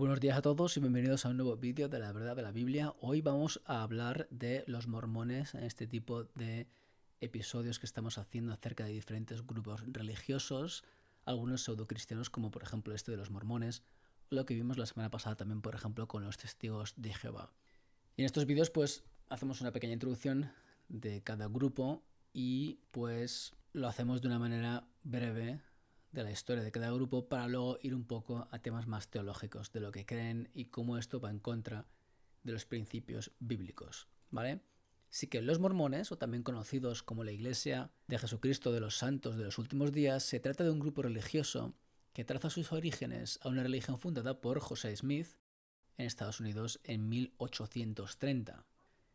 Buenos días a todos y bienvenidos a un nuevo vídeo de la verdad de la Biblia. Hoy vamos a hablar de los mormones en este tipo de episodios que estamos haciendo acerca de diferentes grupos religiosos, algunos pseudocristianos como por ejemplo este de los mormones, o lo que vimos la semana pasada también por ejemplo con los testigos de Jehová. Y en estos vídeos pues hacemos una pequeña introducción de cada grupo y pues lo hacemos de una manera breve de la historia de cada grupo para luego ir un poco a temas más teológicos de lo que creen y cómo esto va en contra de los principios bíblicos, ¿vale? Así que los mormones, o también conocidos como la Iglesia de Jesucristo de los Santos de los Últimos Días, se trata de un grupo religioso que traza sus orígenes a una religión fundada por José Smith en Estados Unidos en 1830.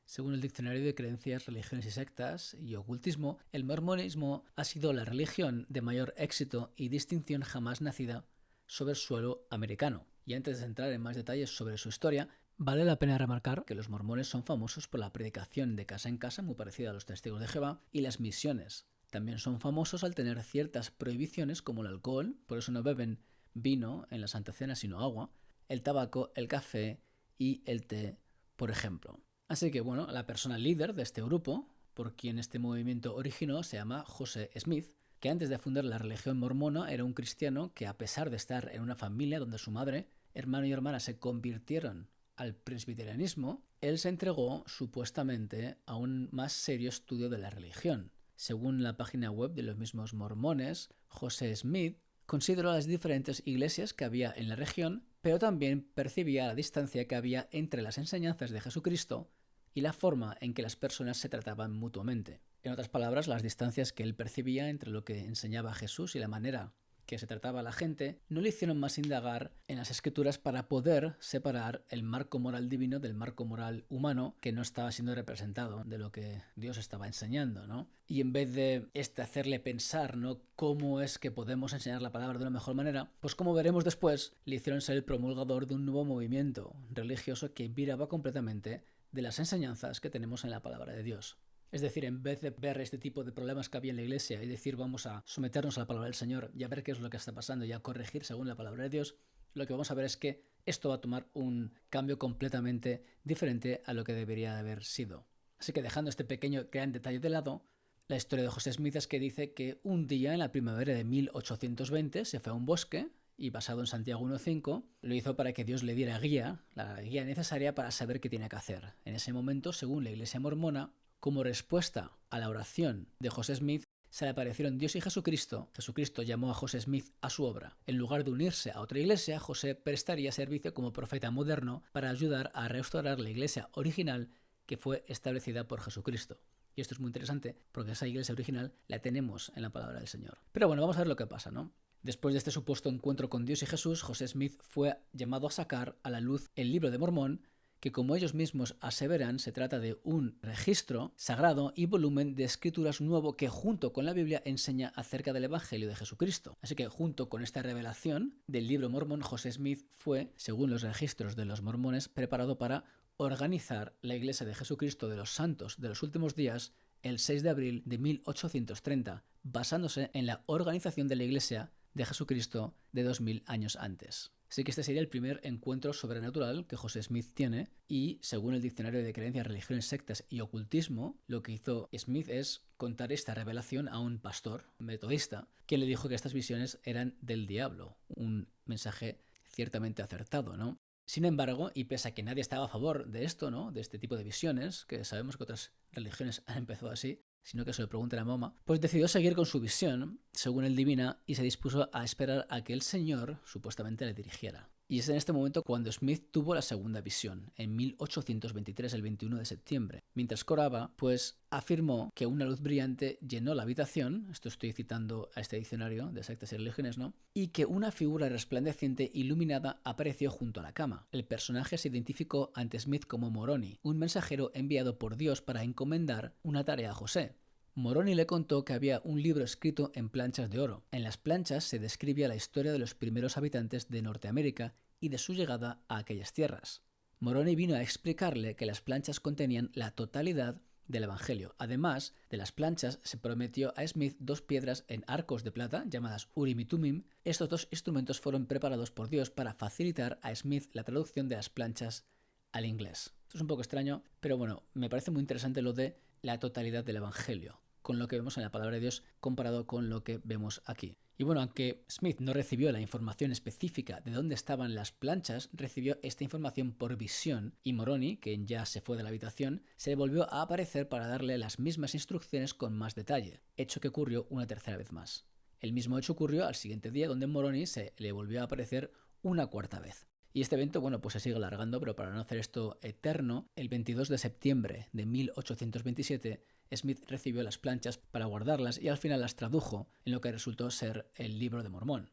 Según el Diccionario de Creencias, Religiones y Sectas y Ocultismo, el mormonismo ha sido la religión de mayor éxito y distinción jamás nacida sobre el suelo americano. Y antes de entrar en más detalles sobre su historia, vale la pena remarcar que los mormones son famosos por la predicación de casa en casa, muy parecida a los testigos de Jehová, y las misiones. También son famosos al tener ciertas prohibiciones como el alcohol, por eso no beben vino en la Santa Cena sino agua, el tabaco, el café y el té, por ejemplo. Así que bueno, la persona líder de este grupo, por quien este movimiento originó, se llama José Smith, que antes de fundar la religión mormona era un cristiano que, a pesar de estar en una familia donde su madre, hermano y hermana se convirtieron al presbiterianismo, él se entregó supuestamente a un más serio estudio de la religión. Según la página web de los mismos mormones, José Smith consideró las diferentes iglesias que había en la región, pero también percibía la distancia que había entre las enseñanzas de Jesucristo y la forma en que las personas se trataban mutuamente. En otras palabras, las distancias que él percibía entre lo que enseñaba Jesús y la manera que se trataba a la gente no le hicieron más indagar en las escrituras para poder separar el marco moral divino del marco moral humano que no estaba siendo representado de lo que Dios estaba enseñando, ¿no? Y en vez de hacerle pensar, ¿no?, cómo es que podemos enseñar la palabra de una mejor manera, pues como veremos después, le hicieron ser el promulgador de un nuevo movimiento religioso que viraba completamente de las enseñanzas que tenemos en la palabra de Dios. Es decir, en vez de ver este tipo de problemas que había en la iglesia y decir vamos a someternos a la palabra del Señor y a ver qué es lo que está pasando y a corregir según la palabra de Dios, lo que vamos a ver es que esto va a tomar un cambio completamente diferente a lo que debería de haber sido. Así que dejando este pequeño gran detalle de lado, la historia de José Smith es que dice que un día en la primavera de 1820 se fue a un bosque y, basado en Santiago 1.5, lo hizo para que Dios le diera la guía necesaria para saber qué tiene que hacer. En ese momento, según la iglesia mormona, como respuesta a la oración de José Smith, se le aparecieron Dios y Jesucristo. Jesucristo llamó a José Smith a su obra. En lugar de unirse a otra iglesia, José prestaría servicio como profeta moderno para ayudar a restaurar la iglesia original que fue establecida por Jesucristo. Y esto es muy interesante porque esa iglesia original la tenemos en la palabra del Señor. Pero bueno, vamos a ver lo que pasa, ¿no? Después de este supuesto encuentro con Dios y Jesús, José Smith fue llamado a sacar a la luz el libro de Mormón, que, como ellos mismos aseveran, se trata de un registro sagrado y volumen de escrituras nuevo que, junto con la Biblia, enseña acerca del Evangelio de Jesucristo. Así que, junto con esta revelación del libro mormón, José Smith fue, según los registros de los mormones, preparado para organizar la Iglesia de Jesucristo de los Santos de los Últimos Días el 6 de abril de 1830, basándose en la organización de la Iglesia de Jesucristo de 2000 años antes. Así que este sería el primer encuentro sobrenatural que José Smith tiene, y según el Diccionario de Creencias, Religiones, Sectas y Ocultismo, lo que hizo Smith es contar esta revelación a un pastor metodista, quien le dijo que estas visiones eran del diablo. Un mensaje ciertamente acertado, ¿no? Sin embargo, y pese a que nadie estaba a favor de esto, ¿no?, de este tipo de visiones, que sabemos que otras religiones han empezado así, sino que se lo pregunten a Mahoma, pues decidió seguir con su visión, según él divina, y se dispuso a esperar a que el Señor supuestamente le dirigiera. Y es en este momento cuando Smith tuvo la segunda visión, en 1823, el 21 de septiembre. Mientras oraba, pues afirmó que una luz brillante llenó la habitación, esto estoy citando a este diccionario de sectas y religiones, ¿no?, y que una figura resplandeciente iluminada apareció junto a la cama. El personaje se identificó ante Smith como Moroni, un mensajero enviado por Dios para encomendar una tarea a José. Moroni le contó que había un libro escrito en planchas de oro. En las planchas se describía la historia de los primeros habitantes de Norteamérica y de su llegada a aquellas tierras. Moroni vino a explicarle que las planchas contenían la totalidad del Evangelio. Además de las planchas, se prometió a Smith 2 piedras en arcos de plata, llamadas Urim y Tumim. Estos 2 instrumentos fueron preparados por Dios para facilitar a Smith la traducción de las planchas al inglés. Esto es un poco extraño, pero bueno, me parece muy interesante lo de la totalidad del Evangelio, con lo que vemos en la palabra de Dios comparado con lo que vemos aquí. Y bueno, aunque Smith no recibió la información específica de dónde estaban las planchas, recibió esta información por visión y Moroni, quien ya se fue de la habitación, se le volvió a aparecer para darle las mismas instrucciones con más detalle, hecho que ocurrió una tercera vez más. El mismo hecho ocurrió al siguiente día, donde Moroni se le volvió a aparecer una cuarta vez. Y este evento, bueno, pues se sigue alargando, pero para no hacer esto eterno, el 22 de septiembre de 1827, Smith recibió las planchas para guardarlas y al final las tradujo en lo que resultó ser el Libro de Mormón.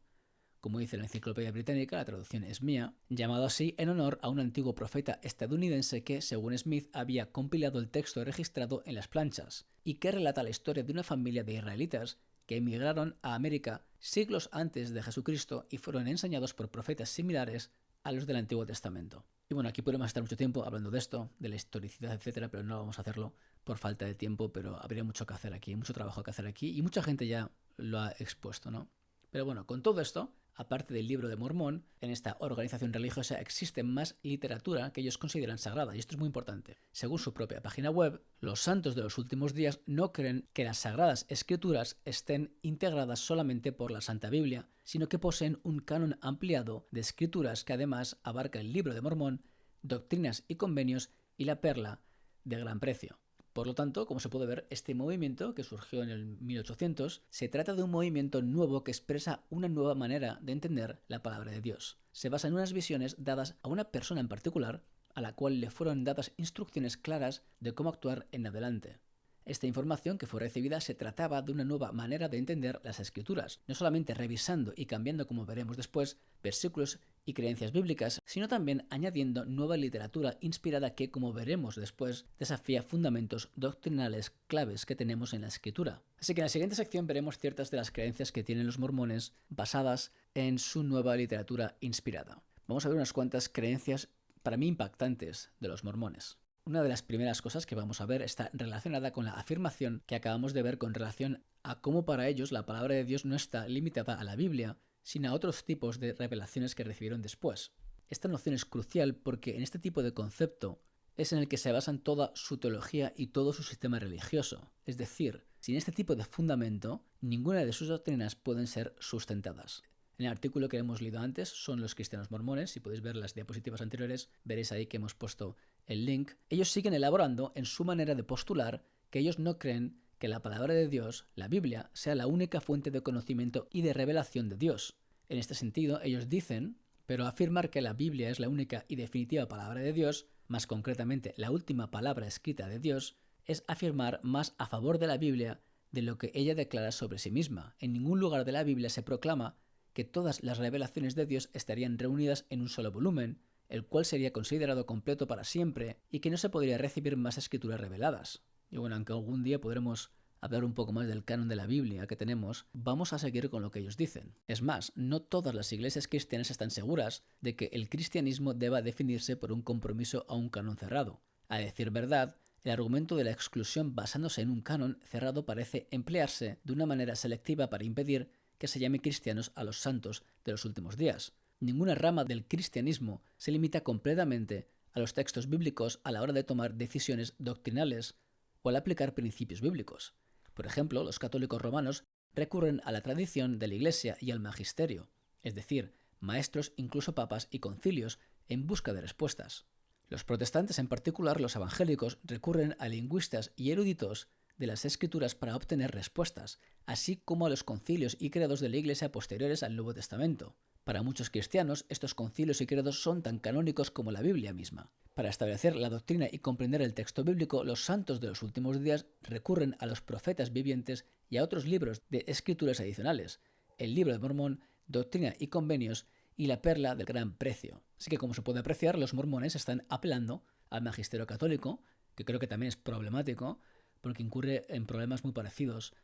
Como dice la Enciclopedia Británica, la traducción es mía, llamado así en honor a un antiguo profeta estadounidense que, según Smith, había compilado el texto registrado en las planchas y que relata la historia de una familia de israelitas que emigraron a América siglos antes de Jesucristo y fueron enseñados por profetas similares a los del Antiguo Testamento. Y bueno, aquí podemos estar mucho tiempo hablando de esto, de la historicidad, etcétera, pero no vamos a hacerlo por falta de tiempo, pero habría mucho que hacer aquí, mucho trabajo que hacer aquí, y mucha gente ya lo ha expuesto, ¿no? Pero bueno, con todo esto, aparte del Libro de Mormón, en esta organización religiosa existe más literatura que ellos consideran sagrada, y esto es muy importante. Según su propia página web, los santos de los últimos días no creen que las sagradas escrituras estén integradas solamente por la Santa Biblia, sino que poseen un canon ampliado de escrituras que además abarca el Libro de Mormón, doctrinas y convenios y la perla de gran precio. Por lo tanto, como se puede ver, este movimiento, que surgió en el 1800, se trata de un movimiento nuevo que expresa una nueva manera de entender la palabra de Dios. Se basa en unas visiones dadas a una persona en particular, a la cual le fueron dadas instrucciones claras de cómo actuar en adelante. Esta información que fue recibida se trataba de una nueva manera de entender las Escrituras, no solamente revisando y cambiando, como veremos después, versículos y creencias bíblicas, sino también añadiendo nueva literatura inspirada que, como veremos después, desafía fundamentos doctrinales claves que tenemos en la Escritura. Así que en la siguiente sección veremos ciertas de las creencias que tienen los mormones basadas en su nueva literatura inspirada. Vamos a ver unas cuantas creencias para mí impactantes de los mormones. Una de las primeras cosas que vamos a ver está relacionada con la afirmación que acabamos de ver con relación a cómo para ellos la palabra de Dios no está limitada a la Biblia, sino a otros tipos de revelaciones que recibieron después. Esta noción es crucial porque en este tipo de concepto es en el que se basan toda su teología y todo su sistema religioso. Es decir, sin este tipo de fundamento, ninguna de sus doctrinas pueden ser sustentadas. En el artículo que hemos leído antes son los cristianos mormones. Si podéis ver las diapositivas anteriores, veréis ahí que hemos puesto el link. Ellos siguen elaborando en su manera de postular que ellos no creen que la palabra de Dios, la Biblia, sea la única fuente de conocimiento y de revelación de Dios. En este sentido, ellos dicen, pero afirmar que la Biblia es la única y definitiva palabra de Dios, más concretamente la última palabra escrita de Dios, es afirmar más a favor de la Biblia de lo que ella declara sobre sí misma. En ningún lugar de la Biblia se proclama que todas las revelaciones de Dios estarían reunidas en un solo volumen, el cual sería considerado completo para siempre y que no se podría recibir más escrituras reveladas. Y bueno, aunque algún día podremos hablar un poco más del canon de la Biblia que tenemos, vamos a seguir con lo que ellos dicen. Es más, no todas las iglesias cristianas están seguras de que el cristianismo deba definirse por un compromiso a un canon cerrado. A decir verdad, el argumento de la exclusión basándose en un canon cerrado parece emplearse de una manera selectiva para impedir que se llame cristianos a los santos de los últimos días. Ninguna rama del cristianismo se limita completamente a los textos bíblicos a la hora de tomar decisiones doctrinales o al aplicar principios bíblicos. Por ejemplo, los católicos romanos recurren a la tradición de la Iglesia y al magisterio, es decir, maestros, incluso papas y concilios, en busca de respuestas. Los protestantes, en particular los evangélicos, recurren a lingüistas y eruditos de las Escrituras para obtener respuestas, así como a los concilios y credos de la Iglesia posteriores al Nuevo Testamento. Para muchos cristianos, estos concilios y credos son tan canónicos como la Biblia misma. Para establecer la doctrina y comprender el texto bíblico, los santos de los últimos días recurren a los profetas vivientes y a otros libros de escrituras adicionales, el Libro de Mormón, Doctrina y Convenios y la Perla del Gran Precio. Así que, como se puede apreciar, los mormones están apelando al magisterio católico, que creo que también es problemático, porque incurre en problemas muy parecidos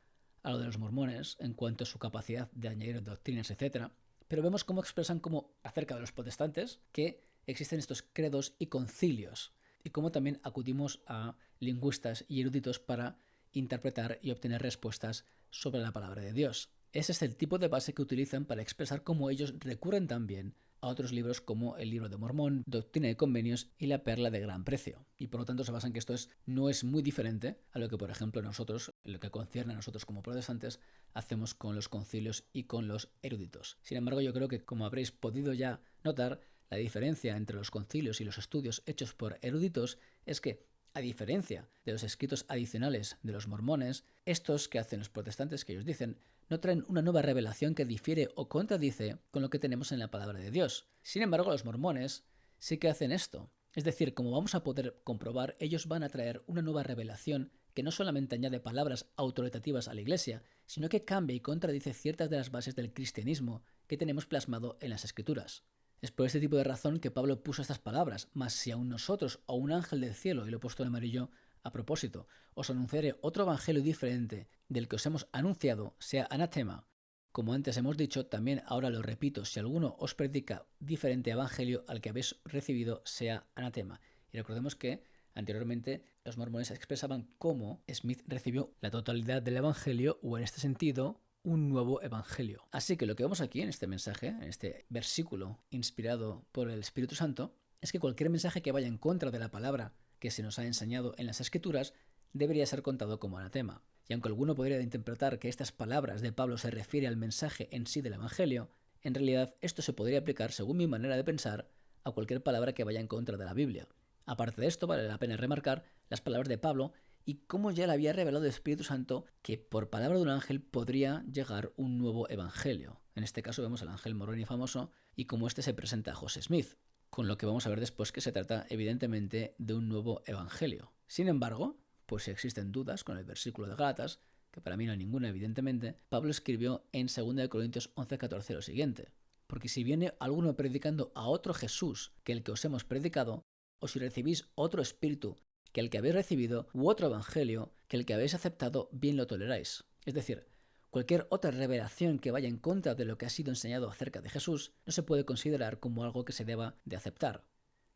a lo de los mormones en cuanto a su capacidad de añadir doctrinas, etc. Pero vemos cómo expresan como acerca de los protestantes que existen estos credos y concilios. y cómo también acudimos a lingüistas y eruditos para interpretar y obtener respuestas sobre la palabra de Dios. Ese es el tipo de base que utilizan para expresar cómo ellos recurren también a otros libros como el Libro de Mormón, Doctrina y Convenios y La Perla de Gran Precio. Y por lo tanto se basan que esto no es muy diferente a lo que, por ejemplo, nosotros, en lo que concierne a nosotros como protestantes, hacemos con los concilios y con los eruditos. Sin embargo, yo creo que, como habréis podido ya notar, la diferencia entre los concilios y los estudios hechos por eruditos es que, a diferencia de los escritos adicionales de los mormones, estos que hacen los protestantes, que ellos dicen, no traen una nueva revelación que difiere o contradice con lo que tenemos en la palabra de Dios. Sin embargo, los mormones sí que hacen esto. Es decir, como vamos a poder comprobar, ellos van a traer una nueva revelación que no solamente añade palabras autoritativas a la Iglesia, sino que cambia y contradice ciertas de las bases del cristianismo que tenemos plasmado en las Escrituras. Es por este tipo de razón que Pablo puso estas palabras, mas si aun nosotros o un ángel del cielo, y lo he puesto en amarillo a propósito, os anunciaré otro evangelio diferente del que os hemos anunciado, sea anatema. Como antes hemos dicho, también ahora lo repito, si alguno os predica diferente evangelio al que habéis recibido, sea anatema. Y recordemos que anteriormente los mormones expresaban cómo Smith recibió la totalidad del evangelio, o en este sentido, un nuevo evangelio. Así que lo que vemos aquí en este mensaje, en este versículo inspirado por el Espíritu Santo, es que cualquier mensaje que vaya en contra de la palabra que se nos ha enseñado en las Escrituras debería ser contado como anatema. Y aunque alguno podría interpretar que estas palabras de Pablo se refiere al mensaje en sí del Evangelio, en realidad esto se podría aplicar, según mi manera de pensar, a cualquier palabra que vaya en contra de la Biblia. Aparte de esto, vale la pena remarcar las palabras de Pablo y cómo ya le había revelado el Espíritu Santo que por palabra de un ángel podría llegar un nuevo evangelio. En este caso vemos al ángel moroni famoso y cómo este se presenta a José Smith, con lo que vamos a ver después que se trata evidentemente de un nuevo evangelio. Sin embargo, pues si existen dudas con el versículo de Gálatas, que para mí no hay ninguna evidentemente, Pablo escribió en 2 Corintios 11:14 lo siguiente: porque si viene alguno predicando a otro Jesús que el que os hemos predicado, o si recibís otro espíritu que el que habéis recibido, u otro evangelio que el que habéis aceptado, bien lo toleráis. Es decir, cualquier otra revelación que vaya en contra de lo que ha sido enseñado acerca de Jesús no se puede considerar como algo que se deba de aceptar.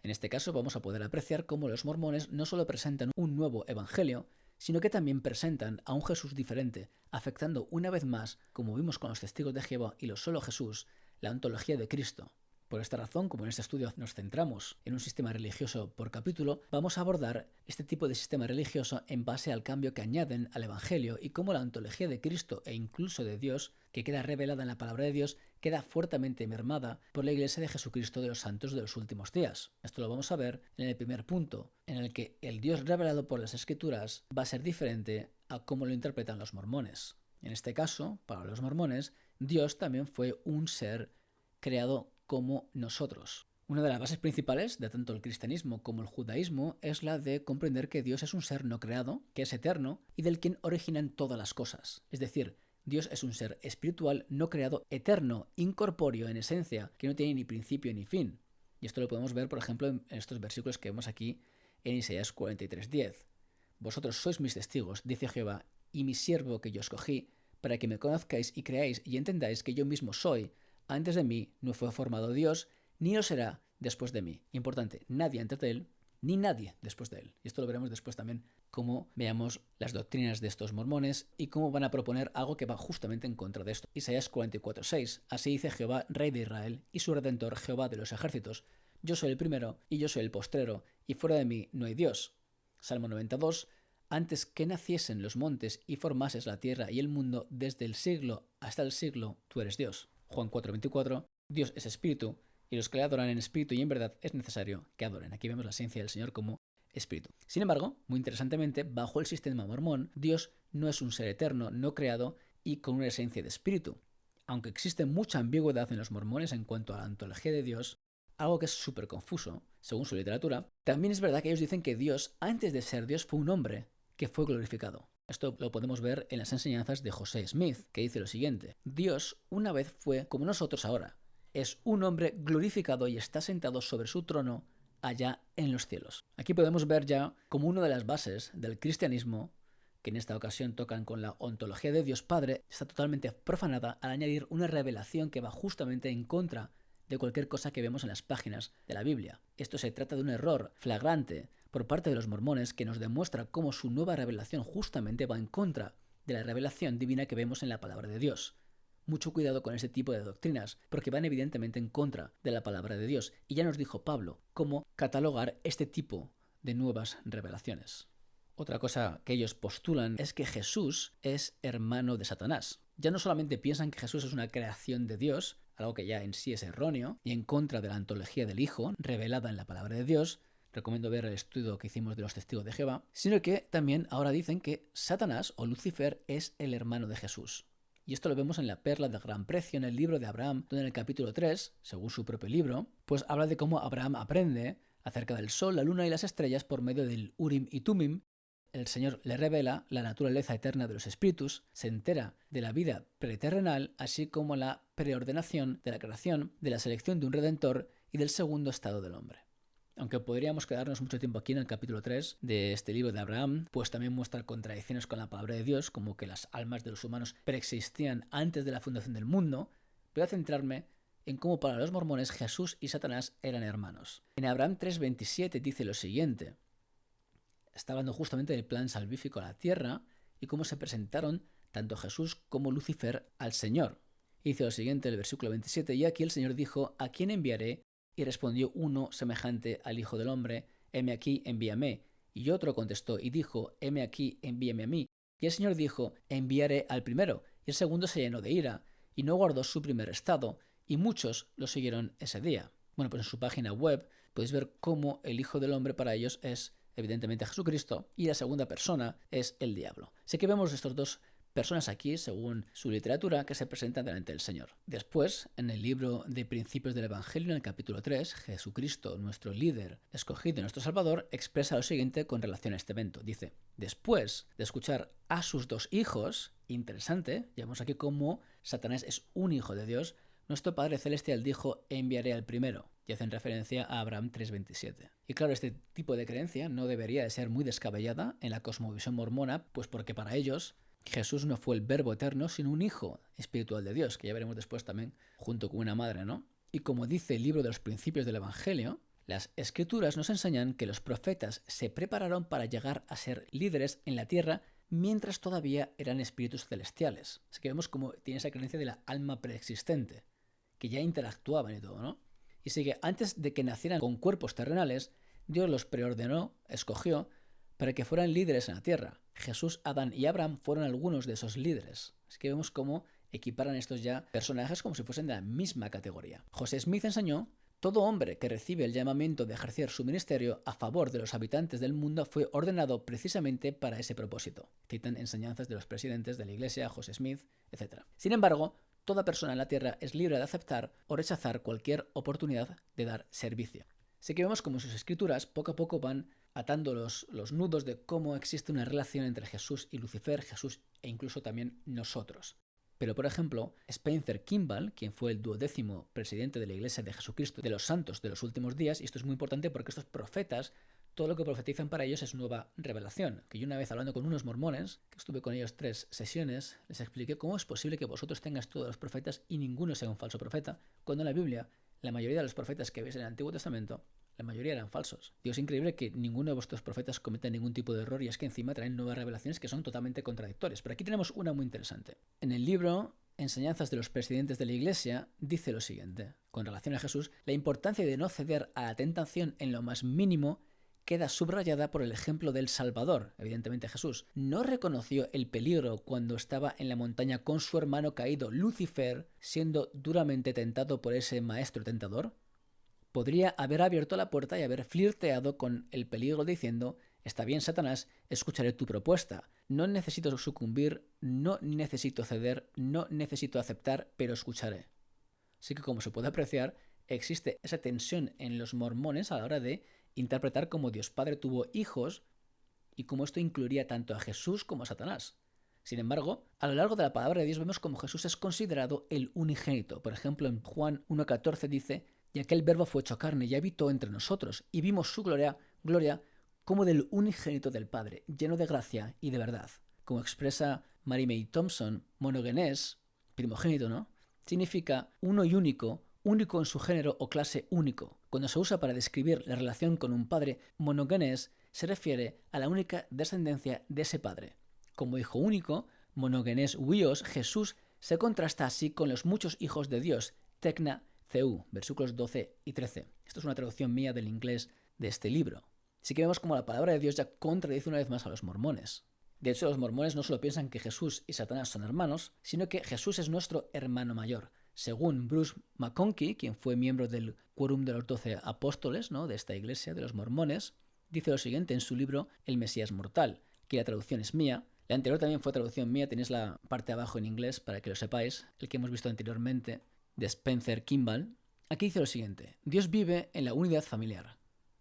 En este caso vamos a poder apreciar cómo los mormones no solo presentan un nuevo evangelio, sino que también presentan a un Jesús diferente, afectando una vez más, como vimos con los testigos de Jehová y los solo Jesús, la ontología de Cristo. Por esta razón, como en este estudio nos centramos en un sistema religioso por capítulo, vamos a abordar este tipo de sistema religioso en base al cambio que añaden al Evangelio y cómo la ontología de Cristo e incluso de Dios, que queda revelada en la palabra de Dios, queda fuertemente mermada por la Iglesia de Jesucristo de los Santos de los últimos días. Esto lo vamos a ver en el primer punto, en el que el Dios revelado por las Escrituras va a ser diferente a cómo lo interpretan los mormones. En este caso, para los mormones, Dios también fue un ser creado como nosotros. Una de las bases principales de tanto el cristianismo como el judaísmo es la de comprender que Dios es un ser no creado, que es eterno y del quien originan todas las cosas. Es decir, Dios es un ser espiritual no creado, eterno, incorpóreo en esencia, que no tiene ni principio ni fin. Y esto lo podemos ver, por ejemplo, en estos versículos que vemos aquí en Isaías 43:10. Vosotros sois mis testigos, dice Jehová, y mi siervo que yo escogí, para que me conozcáis y creáis y entendáis que yo mismo soy. Antes de mí no fue formado Dios, ni lo será después de mí. Importante, nadie antes de él, ni nadie después de él. Y esto lo veremos después también, cómo veamos las doctrinas de estos mormones y cómo van a proponer algo que va justamente en contra de esto. Isaías 44:6. Así dice Jehová, Rey de Israel, y su Redentor, Jehová de los ejércitos. Yo soy el primero y yo soy el postrero, y fuera de mí no hay Dios. Salmo 92. Antes que naciesen los montes y formases la tierra y el mundo, desde el siglo hasta el siglo, tú eres Dios. Juan 4:24, Dios es espíritu, y los que le adoran en espíritu y en verdad es necesario que adoren. Aquí vemos la esencia del Señor como espíritu. Sin embargo, muy interesantemente, bajo el sistema mormón, Dios no es un ser eterno, no creado y con una esencia de espíritu. Aunque existe mucha ambigüedad en los mormones en cuanto a la ontología de Dios, algo que es súper confuso, según su literatura, también es verdad que ellos dicen que Dios, antes de ser Dios, fue un hombre que fue glorificado. Esto lo podemos ver en las enseñanzas de José Smith, que dice lo siguiente: Dios una vez fue como nosotros ahora. Es un hombre glorificado y está sentado sobre su trono allá en los cielos. Aquí podemos ver ya como una de las bases del cristianismo, que en esta ocasión tocan con la ontología de Dios Padre, está totalmente profanada al añadir una revelación que va justamente en contra de cualquier cosa que vemos en las páginas de la Biblia. Esto se trata de un error flagrante, por parte de los mormones que nos demuestra cómo su nueva revelación justamente va en contra de la revelación divina que vemos en la palabra de Dios. Mucho cuidado con ese tipo de doctrinas, porque van evidentemente en contra de la palabra de Dios. Y ya nos dijo Pablo cómo catalogar este tipo de nuevas revelaciones. Otra cosa que ellos postulan es que Jesús es hermano de Satanás. Ya no solamente piensan que Jesús es una creación de Dios, algo que ya en sí es erróneo, y en contra de la ontología del Hijo, revelada en la palabra de Dios. Recomiendo ver el estudio que hicimos de los testigos de Jehová, sino que también ahora dicen que Satanás o Lucifer es el hermano de Jesús. Y esto lo vemos en la perla de gran precio en el libro de Abraham, donde en el capítulo 3, según su propio libro, pues habla de cómo Abraham aprende acerca del sol, la luna y las estrellas por medio del Urim y Tumim. El Señor le revela la naturaleza eterna de los espíritus, se entera de la vida preterrenal, así como la preordenación de la creación, de la selección de un redentor y del segundo estado del hombre. Aunque podríamos quedarnos mucho tiempo aquí en el capítulo 3 de este libro de Abraham, pues también muestra contradicciones con la palabra de Dios, como que las almas de los humanos preexistían antes de la fundación del mundo. Voy a centrarme en cómo para los mormones Jesús y Satanás eran hermanos. En Abraham 3:27 dice lo siguiente. Está hablando justamente del plan salvífico a la tierra y cómo se presentaron tanto Jesús como Lucifer al Señor. Y dice lo siguiente, el versículo 27, y aquí el Señor dijo, ¿a quién enviaré? Y respondió uno semejante al Hijo del Hombre, heme aquí, envíame. Y otro contestó y dijo, heme aquí, envíame a mí. Y el Señor dijo, enviaré al primero. Y el segundo se llenó de ira, y no guardó su primer estado, y muchos lo siguieron ese día. Bueno, pues en su página web podéis ver cómo el Hijo del Hombre para ellos es evidentemente Jesucristo, y la segunda persona es el diablo. Así que vemos estos dos personas aquí, según su literatura, que se presentan delante del Señor. Después, en el libro de Principios del Evangelio, en el capítulo 3, Jesucristo, nuestro líder escogido y nuestro Salvador, expresa lo siguiente con relación a este evento. Dice, después de escuchar a sus dos hijos, interesante, ya vemos aquí cómo Satanás es un hijo de Dios, nuestro Padre Celestial dijo, enviaré al primero, y hacen referencia a Abraham 3:27. Y claro, este tipo de creencia no debería de ser muy descabellada en la cosmovisión mormona, pues porque para ellos Jesús no fue el verbo eterno, sino un hijo espiritual de Dios, que ya veremos después también junto con una madre, ¿no? Y como dice el libro de los Principios del Evangelio, las Escrituras nos enseñan que los profetas se prepararon para llegar a ser líderes en la tierra mientras todavía eran espíritus celestiales. Así que vemos cómo tiene esa creencia de la alma preexistente, que ya interactuaban y todo, ¿no? Y sigue, antes de que nacieran con cuerpos terrenales, Dios los preordenó, escogió, para que fueran líderes en la tierra. Jesús, Adán y Abraham fueron algunos de esos líderes. Así que vemos cómo equiparan estos ya personajes como si fuesen de la misma categoría. José Smith enseñó, todo hombre que recibe el llamamiento de ejercer su ministerio a favor de los habitantes del mundo fue ordenado precisamente para ese propósito. Citan enseñanzas de los presidentes de la Iglesia, José Smith, etc. Sin embargo, toda persona en la tierra es libre de aceptar o rechazar cualquier oportunidad de dar servicio. Así que vemos como sus escrituras poco a poco van atando los nudos de cómo existe una relación entre Jesús y Lucifer, Jesús e incluso también nosotros. Pero, por ejemplo, Spencer Kimball, quien fue el 12º presidente de la Iglesia de Jesucristo de los Santos de los últimos días, y esto es muy importante porque estos profetas, todo lo que profetizan para ellos es nueva revelación. Que yo una vez hablando con unos mormones, que estuve con ellos 3 sesiones, les expliqué cómo es posible que vosotros tengáis todos los profetas y ninguno sea un falso profeta, cuando en la Biblia la mayoría de los profetas que veis en el Antiguo Testamento, la mayoría eran falsos. Dios, es increíble que ninguno de vuestros profetas cometa ningún tipo de error y es que encima traen nuevas revelaciones que son totalmente contradictorias. Pero aquí tenemos una muy interesante. En el libro Enseñanzas de los presidentes de la Iglesia dice lo siguiente. Con relación a Jesús, la importancia de no ceder a la tentación en lo más mínimo queda subrayada por el ejemplo del Salvador, evidentemente Jesús. No reconoció el peligro cuando estaba en la montaña con su hermano caído Lucifer, siendo duramente tentado por ese maestro tentador. Podría haber abierto la puerta y haber flirteado con el peligro diciendo, está bien, Satanás, escucharé tu propuesta. No necesito sucumbir, no necesito ceder, no necesito aceptar, pero escucharé. Así que como se puede apreciar, existe esa tensión en los mormones a la hora de interpretar cómo Dios Padre tuvo hijos y cómo esto incluiría tanto a Jesús como a Satanás. Sin embargo, a lo largo de la palabra de Dios vemos cómo Jesús es considerado el unigénito. Por ejemplo, en Juan 1:14 dice, y aquel verbo fue hecho carne y habitó entre nosotros, y vimos su gloria como del unigénito del Padre, lleno de gracia y de verdad. Como expresa Mary May Thompson, monogenes, primogénito, ¿no? Significa uno y único en su género o clase único. Cuando se usa para describir la relación con un padre, monogenes se refiere a la única descendencia de ese padre. Como hijo único, monogenes huios, Jesús se contrasta así con los muchos hijos de Dios, tecna Theou, versículos 12 y 13. Esto es una traducción mía del inglés de este libro. Así que vemos como la palabra de Dios ya contradice una vez más a los mormones. De hecho, los mormones no solo piensan que Jesús y Satanás son hermanos, sino que Jesús es nuestro hermano mayor. Según Bruce McConkie, quien fue miembro del Quórum de los 12 Apóstoles, ¿no?, de esta iglesia, de los mormones, dice lo siguiente en su libro El Mesías Mortal, que la traducción es mía. La anterior también fue traducción mía, tenéis la parte de abajo en inglés para que lo sepáis, el que hemos visto anteriormente, de Spencer Kimball. Aquí dice lo siguiente: Dios vive en la unidad familiar.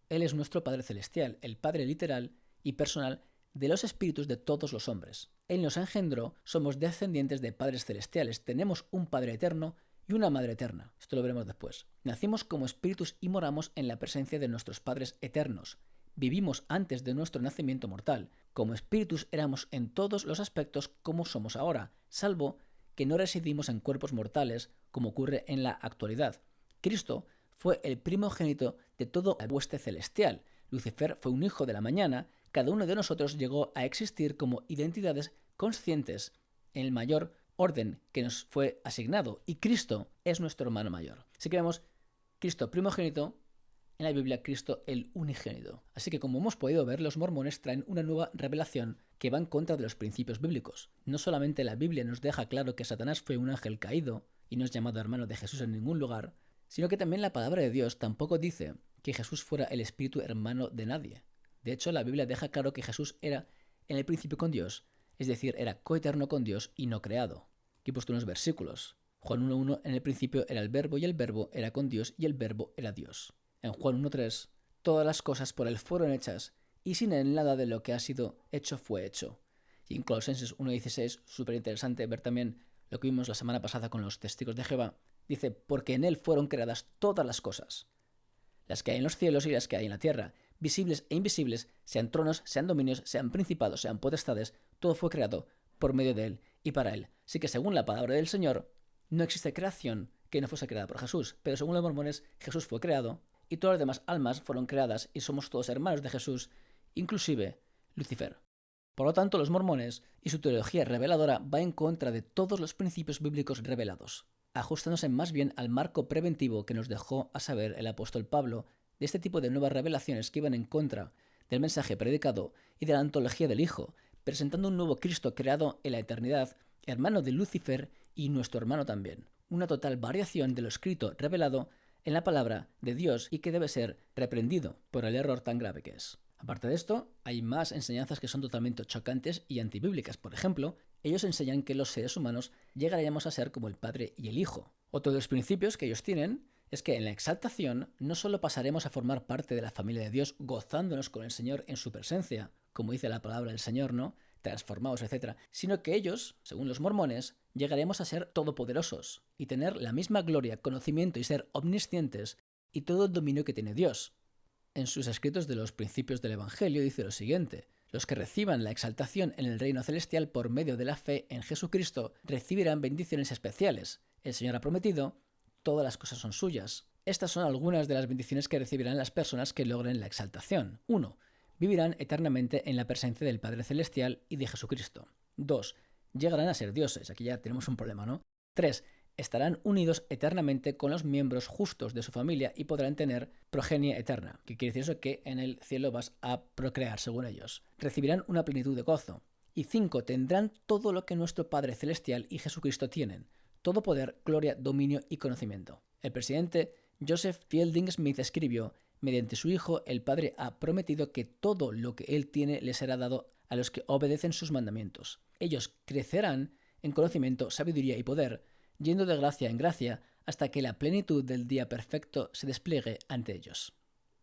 Él es nuestro Padre Celestial, el Padre literal y personal de los espíritus de todos los hombres. Él nos engendró, somos descendientes de padres celestiales, tenemos un Padre eterno y una Madre eterna. Esto lo veremos después. Nacimos como espíritus y moramos en la presencia de nuestros padres eternos. Vivimos antes de nuestro nacimiento mortal. Como espíritus éramos en todos los aspectos como somos ahora, salvo que no residimos en cuerpos mortales como ocurre en la actualidad. Cristo fue el primogénito de todo la hueste celestial. Lucifer fue un hijo de la mañana. Cada uno de nosotros llegó a existir como identidades conscientes en el mayor orden que nos fue asignado. Y Cristo es nuestro hermano mayor. Así que vemos Cristo primogénito, en la Biblia Cristo el unigénito. Así que como hemos podido ver, los mormones traen una nueva revelación que va en contra de los principios bíblicos. No solamente la Biblia nos deja claro que Satanás fue un ángel caído y no es llamado hermano de Jesús en ningún lugar, sino que también la palabra de Dios tampoco dice que Jesús fuera el espíritu hermano de nadie. De hecho, la Biblia deja claro que Jesús era en el principio con Dios, es decir, era coeterno con Dios y no creado. Aquí he puesto unos versículos. Juan 1.1, en el principio era el verbo y el verbo era con Dios y el verbo era Dios. En Juan 1.3, todas las cosas por él fueron hechas y sin él nada de lo que ha sido hecho fue hecho. Y en Colosenses 1.16, súper interesante ver también lo que vimos la semana pasada con los testigos de Jehová, dice, porque en él fueron creadas todas las cosas, las que hay en los cielos y las que hay en la tierra, visibles e invisibles, sean tronos, sean dominios, sean principados, sean potestades, todo fue creado por medio de él y para él. Así que según la palabra del Señor, no existe creación que no fuese creada por Jesús, pero según los mormones, Jesús fue creado y todas las demás almas fueron creadas y somos todos hermanos de Jesús, inclusive Lucifer. Por lo tanto, los mormones y su teología reveladora va en contra de todos los principios bíblicos revelados, ajustándose más bien al marco preventivo que nos dejó a saber el apóstol Pablo de este tipo de nuevas revelaciones que iban en contra del mensaje predicado y de la ontología del Hijo, presentando un nuevo Cristo creado en la eternidad, hermano de Lucifer y nuestro hermano también. Una total variación de lo escrito revelado en la palabra de Dios y que debe ser reprendido por el error tan grave que es. Aparte de esto, hay más enseñanzas que son totalmente chocantes y antibíblicas. Por ejemplo, ellos enseñan que los seres humanos llegaríamos a ser como el Padre y el Hijo. Otro de los principios que ellos tienen es que en la exaltación no solo pasaremos a formar parte de la familia de Dios gozándonos con el Señor en su presencia, como dice la palabra del Señor, ¿no?, transformados, etc., sino que ellos, según los mormones, llegaremos a ser todopoderosos y tener la misma gloria, conocimiento y ser omniscientes y todo el dominio que tiene Dios. En sus escritos de los principios del Evangelio dice lo siguiente: los que reciban la exaltación en el reino celestial por medio de la fe en Jesucristo recibirán bendiciones especiales. El Señor ha prometido, todas las cosas son suyas. Estas son algunas de las bendiciones que recibirán las personas que logren la exaltación. 1. Vivirán eternamente en la presencia del Padre Celestial y de Jesucristo. 2. Llegarán a ser dioses. Aquí ya tenemos un problema, ¿no? 3. Estarán unidos eternamente con los miembros justos de su familia y podrán tener progenie eterna. ¿Qué quiere decir eso? Que en el cielo vas a procrear, según ellos. Recibirán una plenitud de gozo. Y 5. Tendrán todo lo que nuestro Padre Celestial y Jesucristo tienen. Todo poder, gloria, dominio y conocimiento. El presidente Joseph Fielding Smith escribió: mediante su Hijo, el Padre ha prometido que todo lo que Él tiene les será dado a los que obedecen sus mandamientos. Ellos crecerán en conocimiento, sabiduría y poder, yendo de gracia en gracia, hasta que la plenitud del día perfecto se despliegue ante ellos.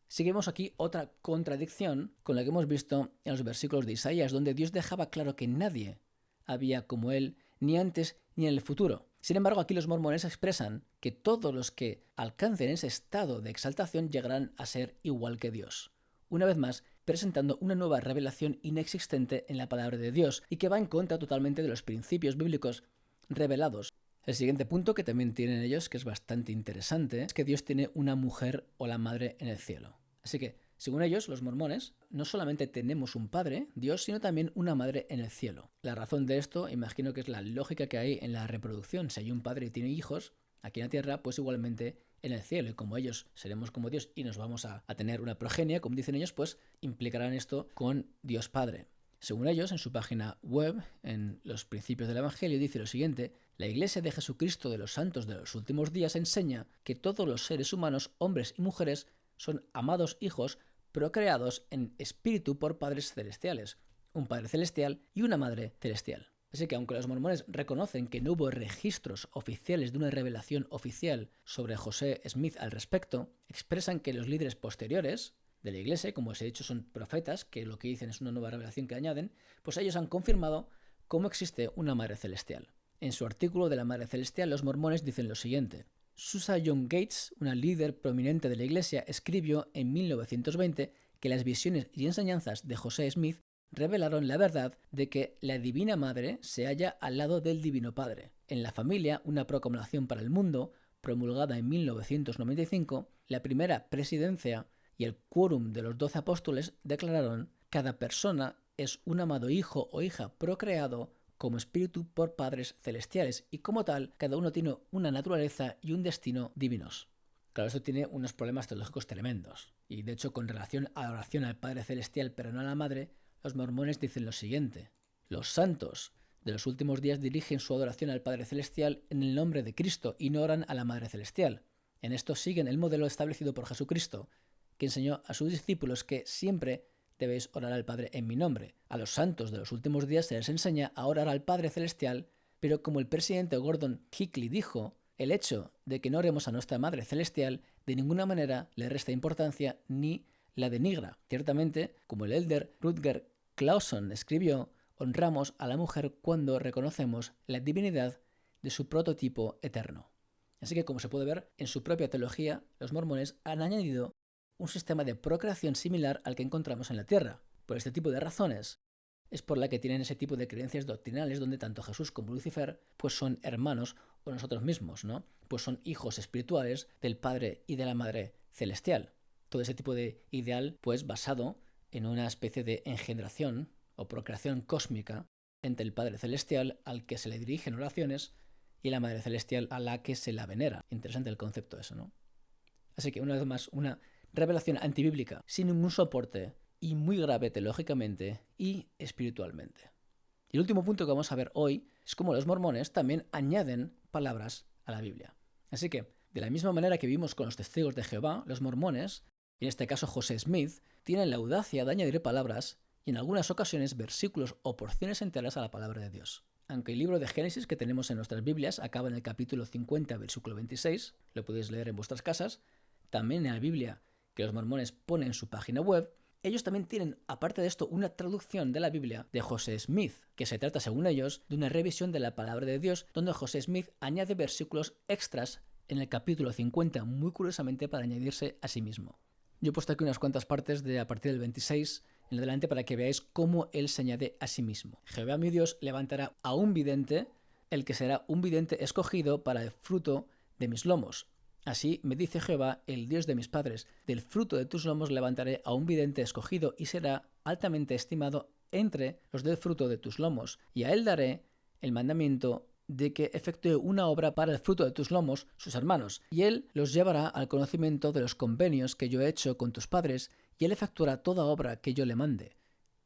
Seguimos aquí otra contradicción con la que hemos visto en los versículos de Isaías, donde Dios dejaba claro que nadie había como Él, ni antes ni en el futuro. Sin embargo, aquí los mormones expresan que todos los que alcancen ese estado de exaltación llegarán a ser igual que Dios. Una vez más, presentando una nueva revelación inexistente en la palabra de Dios y que va en contra totalmente de los principios bíblicos revelados. El siguiente punto que también tienen ellos, que es bastante interesante, es que Dios tiene una mujer o la madre en el cielo. Así que Según ellos, los mormones, no solamente tenemos un padre, Dios, sino también una madre en el cielo. La razón de esto, imagino que es la lógica que hay en la reproducción. Si hay un padre y tiene hijos aquí en la tierra, pues igualmente en el cielo. Y como ellos seremos como Dios y nos vamos a tener una progenie, como dicen ellos, pues implicarán esto con Dios Padre. Según ellos, en su página web, en los principios del Evangelio, dice lo siguiente: la Iglesia de Jesucristo de los Santos de los Últimos Días enseña que todos los seres humanos, hombres y mujeres, son amados hijos procreados en espíritu por padres celestiales, un Padre celestial y una Madre celestial. Así que aunque los mormones reconocen que no hubo registros oficiales de una revelación oficial sobre José Smith al respecto, expresan que los líderes posteriores de la Iglesia, como os he dicho, son profetas, que lo que dicen es una nueva revelación que añaden, pues ellos han confirmado cómo existe una Madre celestial. En su artículo de la Madre celestial, los mormones dicen lo siguiente: Susan Young Gates, una líder prominente de la Iglesia, escribió en 1920 que las visiones y enseñanzas de José Smith revelaron la verdad de que la Divina Madre se halla al lado del Divino Padre. En la familia, una proclamación para el mundo, promulgada en 1995, la primera presidencia y el quórum de los 12 apóstoles declararon: cada persona es un amado hijo o hija procreado como espíritu por padres celestiales, y como tal, cada uno tiene una naturaleza y un destino divinos. Claro, esto tiene unos problemas teológicos tremendos, y de hecho, con relación a la oración al Padre Celestial pero no a la Madre, los mormones dicen lo siguiente: los santos de los últimos días dirigen su adoración al Padre Celestial en el nombre de Cristo y no oran a la Madre Celestial. En esto siguen el modelo establecido por Jesucristo, que enseñó a sus discípulos que siempre debéis orar al Padre en mi nombre. A los santos de los últimos días se les enseña a orar al Padre Celestial, pero como el presidente Gordon Hinckley dijo, el hecho de que no oremos a nuestra Madre Celestial de ninguna manera le resta importancia ni la denigra. Ciertamente, como el elder Rutger Clauson escribió, honramos a la mujer cuando reconocemos la divinidad de su prototipo eterno. Así que, como se puede ver, en su propia teología, los mormones han añadido un sistema de procreación similar al que encontramos en la Tierra. Por este tipo de razones es por la que tienen ese tipo de creencias doctrinales donde tanto Jesús como Lucifer pues son hermanos o nosotros mismos, ¿no? Pues son hijos espirituales del Padre y de la Madre celestial. Todo ese tipo de ideal pues basado en una especie de engendración o procreación cósmica entre el Padre celestial al que se le dirigen oraciones y la Madre celestial a la que se la venera. Interesante el concepto eso, ¿no? Así que una vez más, una revelación antibíblica sin ningún soporte y muy grave teológicamente y espiritualmente. Y el último punto que vamos a ver hoy es cómo los mormones también añaden palabras a la Biblia. Así que, de la misma manera que vimos con los testigos de Jehová, los mormones, y en este caso José Smith, tienen la audacia de añadir palabras y en algunas ocasiones versículos o porciones enteras a la palabra de Dios. Aunque el libro de Génesis que tenemos en nuestras Biblias acaba en el capítulo 50, versículo 26, lo podéis leer en vuestras casas, también en la Biblia que los mormones ponen en su página web, ellos también tienen, aparte de esto, una traducción de la Biblia de José Smith, que se trata, según ellos, de una revisión de la palabra de Dios, donde José Smith añade versículos extras en el capítulo 50, muy curiosamente para añadirse a sí mismo. Yo he puesto aquí unas cuantas partes de a partir del 26 en adelante para que veáis cómo él se añade a sí mismo. Jehová mi Dios levantará a un vidente, el que será un vidente escogido para el fruto de mis lomos. Así me dice Jehová, el Dios de mis padres, del fruto de tus lomos levantaré a un vidente escogido y será altamente estimado entre los del fruto de tus lomos, y a él daré el mandamiento de que efectúe una obra para el fruto de tus lomos, sus hermanos, y él los llevará al conocimiento de los convenios que yo he hecho con tus padres, y él efectuará toda obra que yo le mande,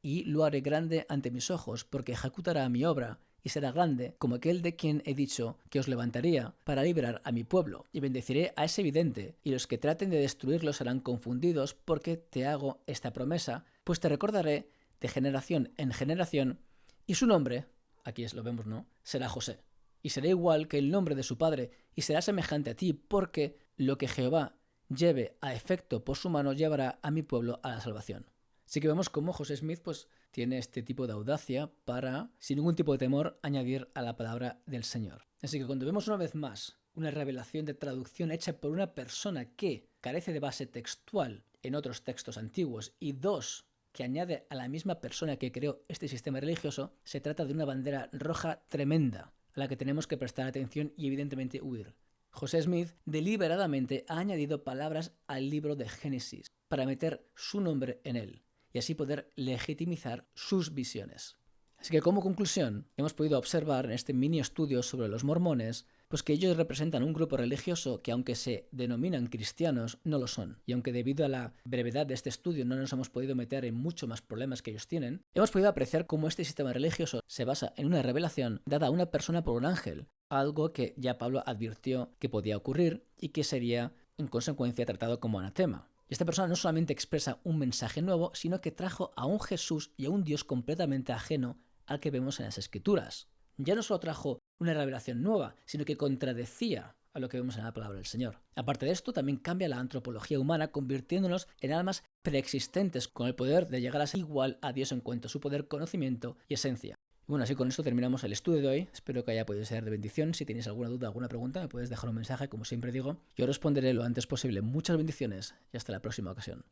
y lo haré grande ante mis ojos, porque ejecutará mi obra, y será grande como aquel de quien he dicho que os levantaría para librar a mi pueblo, y bendeciré a ese vidente, y los que traten de destruirlo serán confundidos, porque te hago esta promesa, pues te recordaré de generación en generación, y su nombre, aquí lo vemos, ¿no?, será José, y será igual que el nombre de su padre, y será semejante a ti, porque lo que Jehová lleve a efecto por su mano llevará a mi pueblo a la salvación. Así que vemos cómo José Smith pues tiene este tipo de audacia para, sin ningún tipo de temor, añadir a la palabra del Señor. Así que cuando vemos una vez más una revelación de traducción hecha por una persona que carece de base textual en otros textos antiguos y dos, que añade a la misma persona que creó este sistema religioso, se trata de una bandera roja tremenda a la que tenemos que prestar atención y evidentemente huir. José Smith deliberadamente ha añadido palabras al libro de Génesis para meter su nombre en él y así poder legitimizar sus visiones. Así que como conclusión, hemos podido observar en este mini estudio sobre los mormones, pues que ellos representan un grupo religioso que aunque se denominan cristianos, no lo son. Y aunque debido a la brevedad de este estudio no nos hemos podido meter en mucho más problemas que ellos tienen, hemos podido apreciar cómo este sistema religioso se basa en una revelación dada a una persona por un ángel, algo que ya Pablo advirtió que podía ocurrir y que sería en consecuencia tratado como anatema. Y esta persona no solamente expresa un mensaje nuevo, sino que trajo a un Jesús y a un Dios completamente ajeno al que vemos en las Escrituras. Ya no solo trajo una revelación nueva, sino que contradecía a lo que vemos en la palabra del Señor. Aparte de esto, también cambia la antropología humana, convirtiéndonos en almas preexistentes con el poder de llegar a ser igual a Dios en cuanto a su poder, conocimiento y esencia. Y bueno, así con esto terminamos el estudio de hoy. Espero que haya podido ser de bendición. Si tenéis alguna duda, alguna pregunta, me puedes dejar un mensaje, como siempre digo. Yo responderé lo antes posible. Muchas bendiciones y hasta la próxima ocasión.